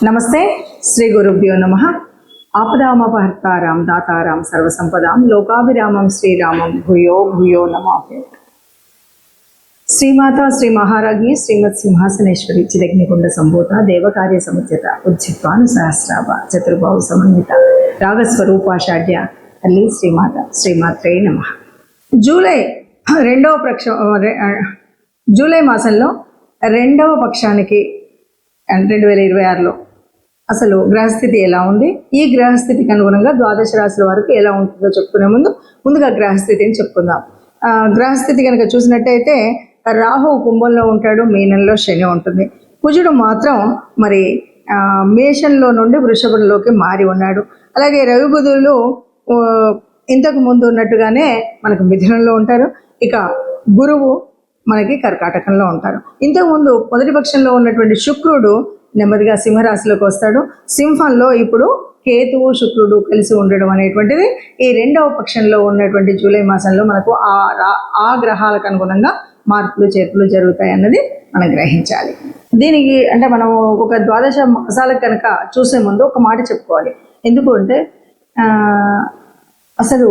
నమస్తే. శ్రీ గురుభ్యో నమః. ఆపదామపహర్తారాం దాతారాం సర్వసంపదాం లోకాభిరామం శ్రీరామం భూయో భూయో నమామి. శ్రీమాత శ్రీ మహారాజ్ఞి శ్రీమత్ సింహాసనేశ్వరి చిదగ్నికుండ సంభూత దేవకార్య సముద్యత ఉజ్జిత్వాను సహస్రాభ చతుర్బాహు సమన్విత రాగస్వరూపాషాఢ్య తల్లి శ్రీమాత శ్రీమాత్రే నమః. జూలై మాసంలో రెండవ పక్షానికి 2026లో అసలు గ్రహస్థితి ఎలా ఉంది, ఈ గ్రహస్థితికి అనుగుణంగా ద్వాదశ రాశుల వరకు ఎలా ఉంటుందో చెప్పుకునే ముందుగా గ్రహస్థితిని చెప్పుకుందాం. గ్రహస్థితి కనుక చూసినట్టయితే రాహు కుంభంలో ఉంటాడు, మీనంలో శని ఉంటుంది. కుజుడు మాత్రం మరి మేషంలో నుండి వృషభంలోకి మారి ఉన్నాడు. అలాగే రవి బుధులు ఇంతకు ముందు ఉన్నట్టుగానే మనకు మిథునంలో ఉంటారు. ఇక గురువు మనకి కర్కాటకంలో ఉంటారు. ఇంతకుముందు మొదటి పక్షంలో ఉన్నటువంటి శుక్రుడు నెమ్మదిగా సింహరాశిలోకి వస్తాడు. సింహంలో ఇప్పుడు కేతువు శుక్రుడు కలిసి ఉండడం అనేటువంటిది ఈ రెండవ పక్షంలో ఉన్నటువంటి జూలై మాసంలో మనకు ఆ గ్రహాలకు అనుగుణంగా మార్పులు చేర్పులు జరుగుతాయి అన్నది మనం గ్రహించాలి. దీనికి అంటే మనం ఒక ద్వాదశ మాసాలకు కనుక చూసే ముందు ఒక మాట చెప్పుకోవాలి. ఎందుకు అంటే అసలు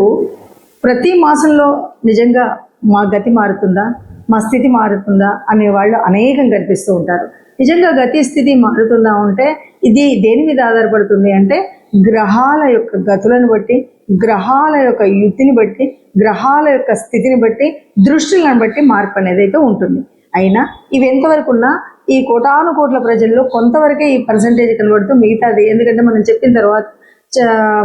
ప్రతి మాసంలో నిజంగా మా గతి మారుతుందా, మా స్థితి మారుతుందా అనే వాళ్ళు అనేకం కనిపిస్తూ ఉంటారు. నిజంగా గతి స్థితి మారుతుందా అంటే ఇది దేని మీద ఆధారపడుతుంది అంటే గ్రహాల యొక్క గతులను బట్టి, గ్రహాల యొక్క యుతిని బట్టి, గ్రహాల యొక్క స్థితిని బట్టి, దృష్టిలను బట్టి మార్పు అనేది అయితే ఉంటుంది. అయినా ఇవి ఎంతవరకు ఉన్నా ఈ కోటాను కోట్ల ప్రజల్లో కొంతవరకే ఈ పర్సంటేజ్ కనబడుతూ మిగతాది, ఎందుకంటే మనం చెప్పిన తర్వాత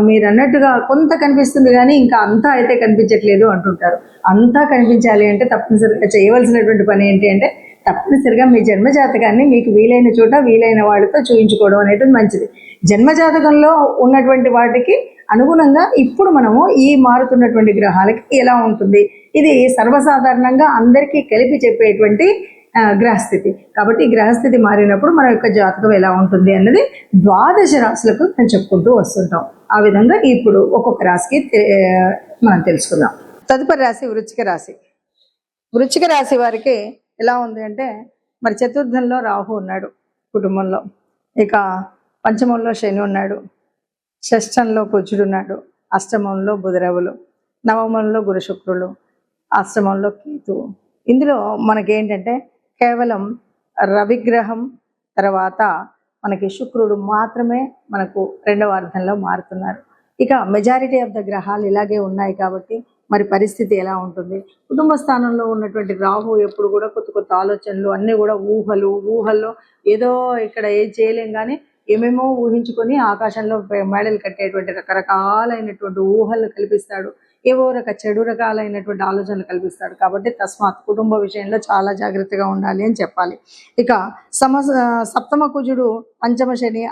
మీరు అన్నట్టుగా కొంత కనిపిస్తుంది కానీ ఇంకా అంతా అయితే కనిపించట్లేదు అంటుంటారు. అంతా కనిపించాలి అంటే తప్పనిసరిగా చేయవలసినటువంటి పని ఏంటి అంటే తప్పనిసరిగా మీ జన్మజాతకాన్ని మీకు వీలైన చోట వీలైన వాళ్ళతో చూయించుకోవడం అనేది మంచిది. జన్మజాతకంలో ఉన్నటువంటి వాటికి అనుగుణంగా ఇప్పుడు మనము ఈ మారుతున్నటువంటి గ్రహాలకి ఎలా ఉంటుంది, ఇది సర్వసాధారణంగా అందరికీ కలిపి చెప్పేటువంటి గ్రహస్థితి. కాబట్టి గ్రహస్థితి మారినప్పుడు మన యొక్క జాతకం ఎలా ఉంటుంది అన్నది ద్వాదశ రాశులకు మనం చెప్పుకుంటూ వస్తుంటాం. ఆ విధంగా ఇప్పుడు ఒక్కొక్క రాశికి మనం తెలుసుకుందాం. తదుపరి రాశి వృశ్చిక రాశి. వృశ్చిక రాశి వారికి ఎలా ఉంది అంటే మరి చతుర్థంలో రాహు ఉన్నాడు కుటుంబంలో, ఇక పంచమంలో శని ఉన్నాడు, షష్టంలో కుజుడు ఉన్నాడు, అష్టమంలో బుధరవులు, నవమంలో గురు శుక్రులు, అష్టమంలో కేతువు. ఇందులో మనకేంటంటే కేవలం రవిగ్రహం తర్వాత మనకి శుక్రుడు మాత్రమే మనకు రెండవ అర్థంలో మారుతున్నారు. ఇక మెజారిటీ ఆఫ్ ద గ్రహాలు ఇలాగే ఉన్నాయి కాబట్టి మరి పరిస్థితి ఎలా ఉంటుంది? కుటుంబ స్థానంలో ఉన్నటువంటి రాహు ఎప్పుడు కూడా కొత్త కొత్త ఆలోచనలు అన్నీ కూడా ఊహల్లో ఏదో ఇక్కడ ఏం చేయలేం కానీ ఏమేమో ఊహించుకొని ఆకాశంలో మేడలు కట్టేటువంటి రకరకాలైనటువంటి ఊహలు కల్పిస్తాడు, ఏవో చెడు రకాలైనటువంటి ఆలోచనలు కల్పిస్తాడు. కాబట్టి తస్మాత్ కుటుంబ విషయంలో చాలా జాగ్రత్తగా ఉండాలి అని చెప్పాలి. ఇక సప్తమ కుజుడు, పంచమ శని,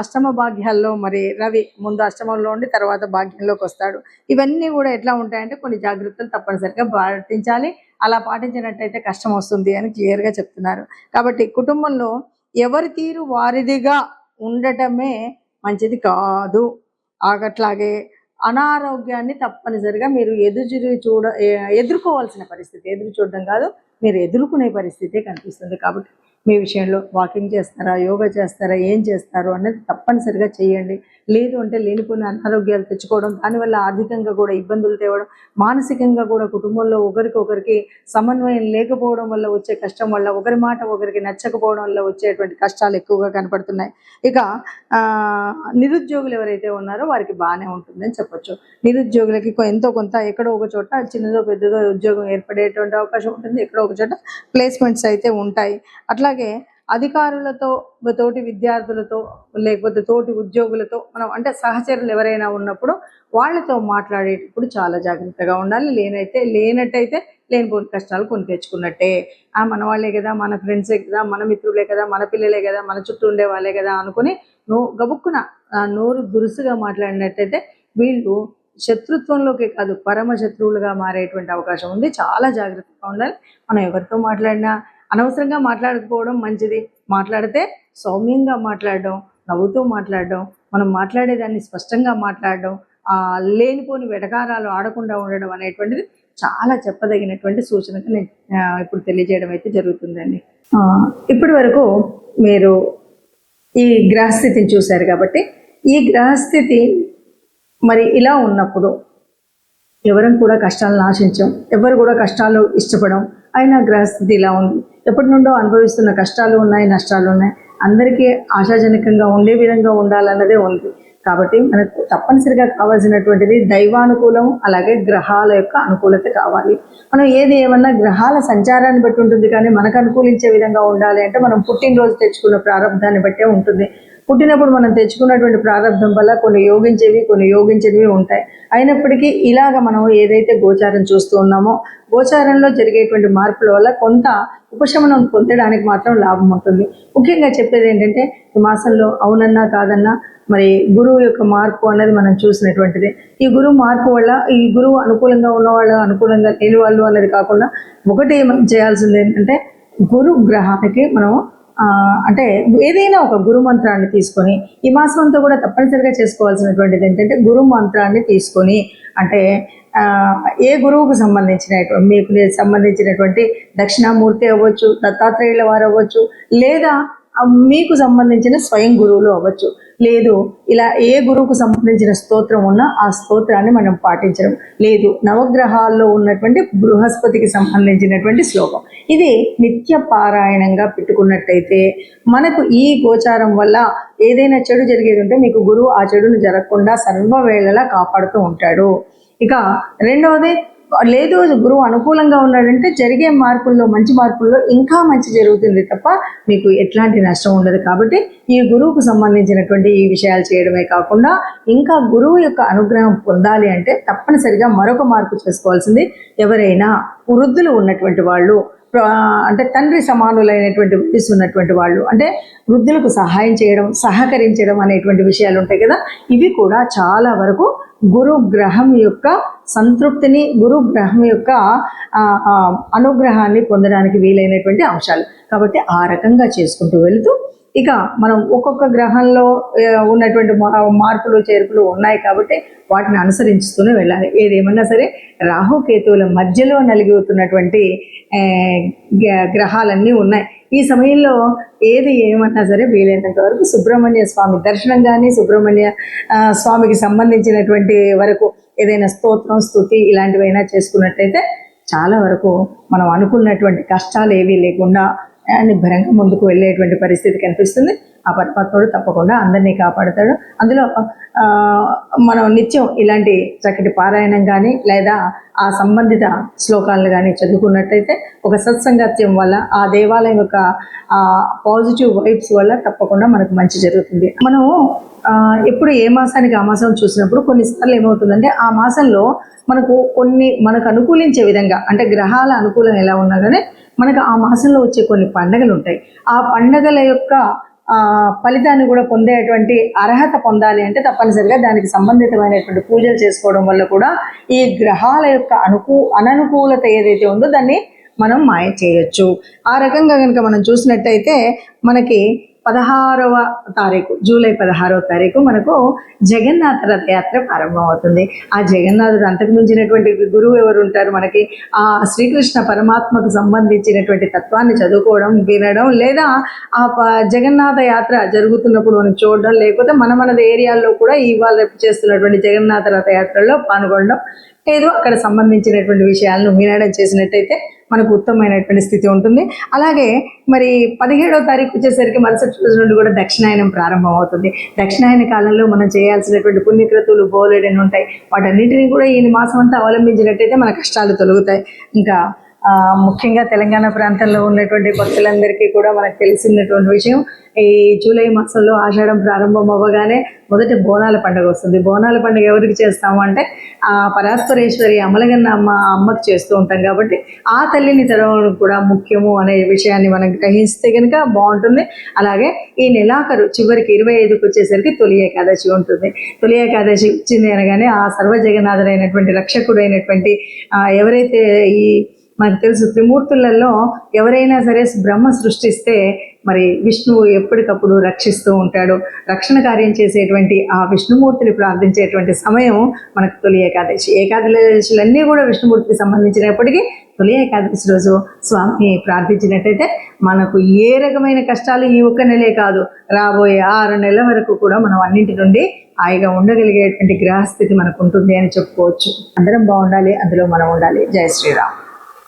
అష్టమ భాగ్యాల్లో మరి రవి ముందు అష్టమంలో ఉండి తర్వాత భాగ్యంలోకి వస్తాడు. ఇవన్నీ కూడా ఎట్లా ఉంటాయంటే కొన్ని జాగ్రత్తలు తప్పనిసరిగా పాటించాలి. అలా పాటించినట్టయితే కష్టం వస్తుంది అని క్లియర్గా చెప్తున్నారు. కాబట్టి కుటుంబంలో ఎవరి తీరు వారిదిగా ఉండటమే మంచిది కాదు. అట్లాగే అనారోగ్యాన్ని తప్పనిసరిగా మీరు ఎదుర్కోవాల్సిన పరిస్థితి, ఎదురు చూడడం కాదు మీరు ఎదుర్కొనే పరిస్థితే కనిపిస్తుంది. కాబట్టి మీ విషయంలో వాకింగ్ చేస్తారా, యోగా చేస్తారా, ఏం చేస్తారు అనేది తప్పనిసరిగా చేయండి. లేదు అంటే లేనిపోయిన అనారోగ్యాలు తెచ్చుకోవడం, దానివల్ల ఆర్థికంగా కూడా ఇబ్బందులు తేవడం, మానసికంగా కూడా కుటుంబంలో ఒకరికొకరికి సమన్వయం లేకపోవడం వల్ల వచ్చే కష్టం వల్ల, ఒకరి మాట ఒకరికి నచ్చకపోవడం వల్ల వచ్చేటువంటి కష్టాలు ఎక్కువగా కనపడుతున్నాయి. ఇక నిరుద్యోగులు ఎవరైతే ఉన్నారో వారికి బాగానే ఉంటుందని చెప్పొచ్చు. నిరుద్యోగులకి ఎంతో కొంత ఎక్కడో ఒక చోట చిన్నదో పెద్దదో ఉద్యోగం ఏర్పడేటువంటి అవకాశం ఉంటుంది, ఎక్కడో ఒక చోట ప్లేస్మెంట్స్ అయితే ఉంటాయి. అట్లాగే అధికారులతో, తోటి విద్యార్థులతో, లేకపోతే తోటి ఉద్యోగులతో మనం అంటే సహచరులు ఎవరైనా ఉన్నప్పుడు వాళ్ళతో మాట్లాడేటప్పుడు చాలా జాగ్రత్తగా ఉండాలి. లేనట్టయితే లేనిపోని కష్టాలు కొని తెచ్చుకున్నట్టే. మన వాళ్ళే కదా, మన ఫ్రెండ్సే కదా, మన మిత్రులే కదా, మన పిల్లలే కదా, మన చుట్టూ ఉండే వాళ్ళే కదా అనుకుని గబుక్కున నోరు దురుసుగా మాట్లాడినట్టయితే వీళ్ళు శత్రుత్వంలోకి కాదు పరమ శత్రువులుగా మారేటువంటి అవకాశం ఉంది. చాలా జాగ్రత్తగా ఉండాలి. మనం ఎవరితో మాట్లాడినా అనవసరంగా మాట్లాడకపోవడం మంచిది. మాట్లాడితే సౌమ్యంగా మాట్లాడడం, నవ్వుతూ మాట్లాడడం, మనం మాట్లాడేదాన్ని స్పష్టంగా మాట్లాడడం, లేనిపోని వెటకారాలు ఆడకుండా ఉండడం అనేటువంటిది చాలా చెప్పదగినటువంటి సూచనగా నేను ఇప్పుడు తెలియజేయడం అయితే జరుగుతుందండి. ఇప్పటి వరకు మీరు ఈ గ్రహస్థితిని చూశారు కాబట్టి ఈ గ్రహస్థితి మరి ఇలా ఉన్నప్పుడు ఎవరం కూడా కష్టాలను ఆశించం, ఎవరు కూడా కష్టాలు ఇష్టపడం. అయినా గ్రహస్థితి ఇలా ఉంది. ఎప్పటి నుండో అనుభవిస్తున్న కష్టాలు ఉన్నాయి, నష్టాలు ఉన్నాయి. అందరికీ ఆశాజనకంగా ఉండే విధంగా ఉండాలన్నదే ఉంది. కాబట్టి మనకు తప్పనిసరిగా కావాల్సినటువంటిది దైవానుకూలం, అలాగే గ్రహాల యొక్క అనుకూలత కావాలి. మనం ఏది ఏమన్నా గ్రహాల సంచారాన్ని బట్టి ఉంటుంది, కానీ మనకు అనుకూలించే విధంగా ఉండాలి అంటే మనం పుట్టినరోజు తెచ్చుకున్న ప్రారంభాన్ని బట్టే ఉంటుంది. పుట్టినప్పుడు మనం తెచ్చుకున్నటువంటి ప్రారంభం వల్ల కొన్ని యోగించేవి, కొన్ని యోగించేవి ఉంటాయి. అయినప్పటికీ ఇలాగ మనం ఏదైతే గోచారం చూస్తూ ఉన్నామో, గోచారంలో జరిగేటువంటి మార్పుల వల్ల కొంత ఉపశమనం పొందడానికి మాత్రం లాభం ఉంటుంది. ముఖ్యంగా చెప్పేది ఏంటంటే, ఈ మాసంలో అవునన్నా కాదన్నా మరి గురువు యొక్క మార్పు అన్నది మనం చూసినటువంటిది. ఈ గురువు మార్పు వల్ల ఈ గురువు అనుకూలంగా ఉన్నవాళ్ళు, అనుకూలంగా లేని వాళ్ళు అన్నది కాకుండా ఒకటి మనం చేయాల్సింది ఏంటంటే, గురు గ్రహానికి మనం అంటే ఏదైనా ఒక గురు మంత్రాన్ని తీసుకొని ఈ మాసం అంతా కూడా తప్పనిసరిగా చేసుకోవాల్సినటువంటిది ఏంటంటే, గురు మంత్రాన్ని తీసుకొని అంటే ఏ గురువుకు సంబంధించినటువంటి మీకు సంబంధించినటువంటి దక్షిణామూర్తి అవ్వచ్చు, దత్తాత్రేయుల వారు అవ్వచ్చు, లేదా మీకు సంబంధించిన స్వయం గురువులు అవ్వచ్చు, లేదు ఇలా ఏ గురువుకు సంబంధించిన స్తోత్రం ఉన్నా ఆ స్తోత్రాన్ని మనం పాటించడం, లేదు నవగ్రహాల్లో ఉన్నటువంటి బృహస్పతికి సంబంధించినటువంటి శ్లోకం, ఇది నిత్య పారాయణంగా పెట్టుకున్నట్టయితే మనకు ఈ గోచారం వల్ల ఏదైనా చెడు జరిగేది ఉంటే మీకు గురువు ఆ చెడును జరగకుండా సర్వవేళలా కాపాడుతూ ఉంటాడు. ఇక రెండవది, లేదు గురువు అనుకూలంగా ఉన్నాడంటే జరిగే మార్పుల్లో, మంచి మార్పుల్లో ఇంకా మంచి జరుగుతుంది తప్ప మీకు ఎట్లాంటి నష్టం ఉండదు. కాబట్టి ఈ గురువుకు సంబంధించినటువంటి ఈ విషయాలు చేయడమే కాకుండా ఇంకా గురువు యొక్క అనుగ్రహం పొందాలి అంటే తప్పనిసరిగా మరొక మార్పు చేసుకోవాల్సింది, ఎవరైనా వృద్ధులు ఉన్నటువంటి వాళ్ళు, అంటే తండ్రి సమానులైనటువంటి వయసు ఉన్నటువంటి వాళ్ళు, అంటే వృద్ధులకు సహాయం చేయడం, సహకరించడం అనేటువంటి విషయాలు ఉంటాయి కదా, ఇవి కూడా చాలా వరకు గురు గ్రహం యొక్క సంతృప్తిని, గురు గ్రహం యొక్క అనుగ్రహాన్ని పొందడానికి వీలైనటువంటి అంశాలు. కాబట్టి ఆ రకంగా చేసుకుంటూ వెళుతూ ఇక మనం ఒక్కొక్క గ్రహంలో ఉన్నటువంటి మార్పులు చేర్పులు ఉన్నాయి కాబట్టి వాటిని అనుసరించుతూనే వెళ్ళాలి. ఏదేమన్నా సరే రాహుకేతువుల మధ్యలో నలిగిపోతున్నటువంటి గ్రహాలన్నీ ఉన్నాయి. ఈ సమయంలో ఏది ఏమన్నా సరే వీలైనంత వరకు సుబ్రహ్మణ్య స్వామి దర్శనం కానీ, సుబ్రహ్మణ్య స్వామికి సంబంధించినటువంటి వరకు ఏదైనా స్తోత్రం, స్తుతి ఇలాంటివైనా చేసుకున్నట్టయితే చాలా వరకు మనం అనుకున్నటువంటి కష్టాలు ఏవీ లేకుండా నిబ్బరంగా ముందుకు వెళ్ళేటువంటి పరిస్థితి కనిపిస్తుంది. ఆ పరమాత్ముడు తప్పకుండా అందరినీ కాపాడుతాడు. అందులో మనం నిత్యం ఇలాంటి చక్కటి పారాయణం కానీ లేదా ఆ సంబంధిత శ్లోకాలను కానీ చదువుకున్నట్టయితే ఒక సత్సంగత్యం వల్ల, ఆ దేవాలయం యొక్క పాజిటివ్ వైబ్స్ వల్ల తప్పకుండా మనకు మంచి జరుగుతుంది. మనం ఎప్పుడు ఏ మాసానికి ఆ మాసం చూసినప్పుడు కొన్నిసార్లు ఏమవుతుందంటే, ఆ మాసంలో మనకు అనుకూలించే విధంగా, అంటే గ్రహాల అనుకూలం ఎలా ఉన్నా కానీ మనకు ఆ మాసంలో వచ్చే కొన్ని పండగలు ఉంటాయి. ఆ పండగల యొక్క ఫలితాన్ని కూడా పొందేటువంటి అర్హత పొందాలి అంటే తప్పనిసరిగా దానికి సంబంధితమైనటువంటి పూజలు చేసుకోవడం వల్ల కూడా ఈ గ్రహాల యొక్క అననుకూలత ఏదైతే ఉందో దాన్ని మనం మాయ చేయొచ్చు. ఆ రకంగా కనుక మనం చూసినట్టయితే మనకి 16వ తారీఖు, జూలై 16వ తారీఖు మనకు జగన్నాథ రథయాత్ర ప్రారంభం అవుతుంది. ఆ జగన్నాథుడు అంతకు మించినటువంటి గురువు ఎవరు ఉంటారు మనకి? ఆ శ్రీకృష్ణ పరమాత్మకు సంబంధించినటువంటి తత్వాన్ని చదువుకోవడం, వినడం, లేదా ఆ జగన్నాథ యాత్ర జరుగుతున్నప్పుడు మనం చూడడం, లేకపోతే మన ఏరియాల్లో కూడా ఇవాళ రేపు చేస్తున్నటువంటి జగన్నాథ రథయాత్రలో పాల్గొనడం, ఏదో అక్కడ సంబంధించినటువంటి విషయాలను వినడం చేసినట్టయితే మనకు ఉత్తమమైనటువంటి స్థితి ఉంటుంది. అలాగే మరి 17వ తారీఖు వచ్చేసరికి మరుసటి రోజు నుండి కూడా దక్షిణాయనం ప్రారంభం అవుతుంది. దక్షిణాయన కాలంలో మనం చేయాల్సినటువంటి పుణ్యక్రతువులు బోలెడని ఉంటాయి. వాటన్నిటినీ కూడా ఈ మాసం అంతా అవలంబించినట్టయితే మన కష్టాలు తొలగుతాయి. ఇంకా ముఖ్యంగా తెలంగాణ ప్రాంతంలో ఉన్నటువంటి భక్తులందరికీ కూడా మనకు తెలిసినటువంటి విషయం, ఈ జూలై మాసంలో ఆషాఢం ప్రారంభం అవ్వగానే మొదటి బోనాల పండుగ వస్తుంది. బోనాల పండుగ ఎవరికి చేస్తాము అంటే ఆ పరాత్పరేశ్వరి అమలగన్న అమ్మకి చేస్తూ ఉంటాం. కాబట్టి ఆ తల్లిని తెరవడం కూడా ముఖ్యము అనే విషయాన్ని మనం గ్రహిస్తే కనుక బాగుంటుంది. అలాగే ఈ నెలాఖరు చివరికి 25కి వచ్చేసరికి తొలి ఏకాదశి ఉంటుంది. తొలి ఏకాదశి వచ్చింది అనగానే ఆ సర్వజగన్నాథుడైనటువంటి రక్షకుడైనటువంటి ఎవరైతే ఈ మనకు తెలుసు త్రిమూర్తులలో ఎవరైనా సరే బ్రహ్మ సృష్టిస్తే మరి విష్ణువు ఎప్పటికప్పుడు రక్షిస్తూ ఉంటాడు. రక్షణ కార్యం చేసేటువంటి ఆ విష్ణుమూర్తిని ప్రార్థించేటువంటి సమయం మనకు తొలి ఏకాదశి. ఏకాదశులన్నీ కూడా విష్ణుమూర్తికి సంబంధించినప్పటికీ తొలి ఏకాదశి రోజు స్వామిని ప్రార్థించినట్టయితే మనకు ఏ రకమైన కష్టాలు ఈ ఒక్క నెలే కాదు, రాబోయే 6 నెలల వరకు కూడా మనం అన్నింటి నుండి హాయిగా ఉండగలిగేటువంటి గ్రహస్థితి మనకు ఉంటుంది అని చెప్పుకోవచ్చు. అందరం బాగుండాలి, అందులో మనం ఉండాలి. జై శ్రీరామ్.